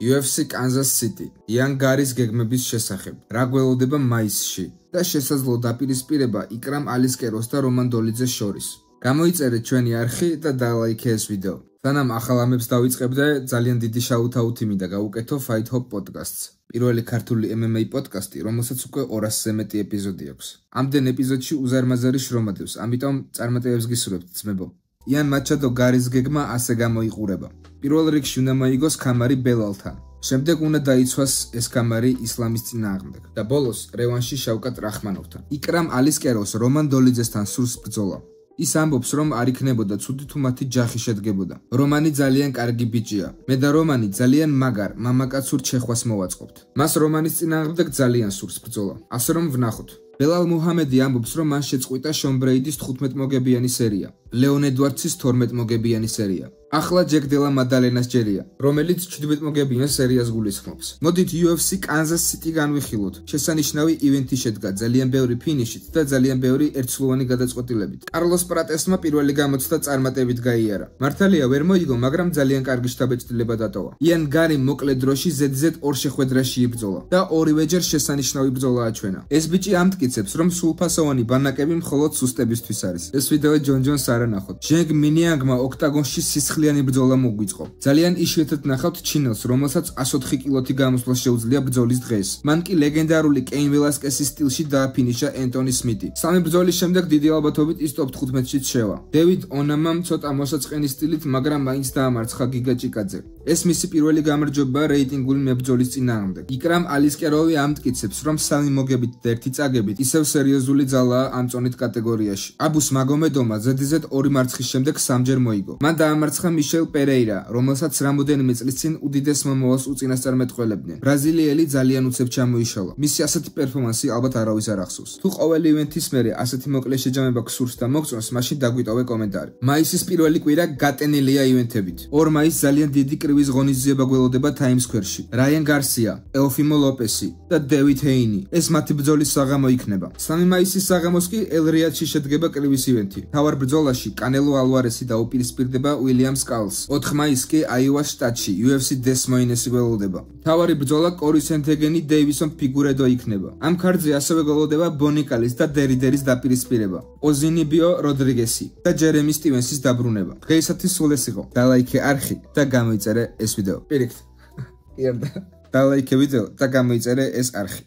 UFC Kansas City Ian Garis გეგმების შესახებ რა გველოდება მაისში და შესაძლო დაპირისპირება იკრამ ალისკეროს და რომან დოლიძეს შორის. გამოიწერეთ ჩვენი არხი და დალაიქეთ ეს ვიდეო. სანამ ახალ ამებს დავიწყებდე, ძალიან დიდი შაუთ-აუთი მინდა გავუკეთო Fight Hop podcast-ს. პირველი ქართული MMA პოდკასტი, რომელსაც უკვე 200-ზე მეტი ეპიზოდი აქვს. ამდენ ეპიზოდში უზარმაზარი შრომა დევს, ამიტომ წარმატებებს გისურვებთ ძმებო. Ian Machado Garis გეგმა ასე გამოიყურება. პირველ რიგში უნდა მოიგოს ქამარი ბელალთან. შემდეგ უნდა დაიცვას ეს ქამარი ისლამის წინააღმდეგ და ბოლოს რევანში შავკატ რახმანოვთან. იკრამ ალისკეროს რომან დოლიძესთან სურს ბრძოლა. ის ამბობს, რომ არ იქნებოდა ცუდი თუ მათი ჯახი შედგებოდა. რომანი ძალიან კარგი ბიჭია. მე და რომანი ძალიან მაგარ, მამაკაცურ ჩეხვას მოვაწყობთ. მას რომანის წინააღმდეგ ძალიან სურს ბრძოლა. ასე რომ ვნახოთ. ბელალ მუჰამედი ამბობს, რომ მან შეწყვიტა შონ ბრეიდის 15 მოგებიანი სერია, ლეონ ედვარდსის 12 მოგებიანი სერია. ახლა ჯეკ დელა მადალენას ჯერია, რომელიც 17 მოგებიან სერიას გულისხმობს. მოდით UFC Kansas City განვიხილოთ. შესანიშნავი ივენთი შედგა ძალიან ბევრი ფინიშით და ძალიან ბევრი ერთსვლოვანი გადაწყვეტილებით. კარლოს პრატესმა პირველი გამოცდა წარმატებით გაიარა. მართალია ვერ მოიგო, მაგრამ ძალიან კარგი შთაბეჭდილება დატოვა. Ian Gari მოკლე დროში ZZ 2 შეხვედრაში იბრძოლა და ორივეჯერ შესანიშნავი ბრძოლა აჩვენა. ეს ბიჭი ამტკიცებს, რომ სულფასოვანი ბანაკები მხოლოდ სუსტებისთვის არის. ეს ვიდეო ჯონ ჯონს არ ანახოთ. ჟენგ მინიანგმა ოქტაგონში სისხლიანი ბრძოლა მოგვიწყო. ძალიან იშვიათად ნახავთ ჩინელს, რომელსაც 104 კილოთი გამოსვლა შეუძლია ბრძოლის დღეს. მან კი ლეგენდარული კეინ ველასკესის სტილში დააფინიშა ენტონი სმითი. სამი ბრძოლის შემდეგ დიდი ალბათობით ის ტოპ 15-შიც შევა. დევიდ ონამამ ცოტა მოსაწყენი სტილით, მაგრამ მაინც დაამარცხა გიგა ჭიკაძე. ეს მისი პირველი გამარჯვებაა რეიტინგული მებრძოლის წინააღმდეგ. იკრამ ალისკეროვი ამტკიცებს, რომ სამი მოგებით და ერთი წაგებით ისევ სერიოზული ძალაა ამ წონით კატეგორიაში. აბუს მაგომედოვმა ZZ 2 მარცხის შემდეგ სამჯერ მოიგო. მან დაამარცხა მიშელ პერეირა, რომელსაც რამოდენიმე წლის წინ უდიდეს მომავალს უწინასწარ მეტყველებდნენ. ბრაზილიელი ძალიან უცებ ჩამოიშალა. მისი ასეთი პერფორმანსი ალბათ არავის არ ახსოვს. თუ ყოველი ივენთის მერე ასეთი მოკლე შეჯამება გსურს და მოგწონს, მაშინ დაგვიტოვე კომენტარი. მაისის პირველი კვირა გატენილია ივენთებით. 2 მაისს ძალიან დიდი კრივის ღონისძიება გველოდება Times Square-ში. რაიან გარსია, ელფიმო ლოპესი და დევიდ ჰეინი. ეს მათი ბრძოლის საღამო იქნება. 3 მაისის საღამოს კი ელ-რიადში შედგება კრივის ივენთი. თავარ ბრძოლაში კანელო ალვარესი დაუპირისპირდება უილიამ სკალს. 4 მაისს კი აიოვას შტატში UFC Des Moines-ი გველოდება. თავარი ბრძოლა კორი სენთეგენი დეივისონ ფიგურედო იქნება. ამ ქარდზე ასევე გველოდება ბონიკალის და დერიდერის დაპირისპირება. ოზინიბიო როდრიგესი და ჯერემი სტივენსის დაბრუნება. დღეისათვის სულ ეს იყო. დალაიქე არხი და გამოიწერე ეს ვიდეო. პირიქით. დალაიქე ვიდეო და გამოიწერე ეს არხი.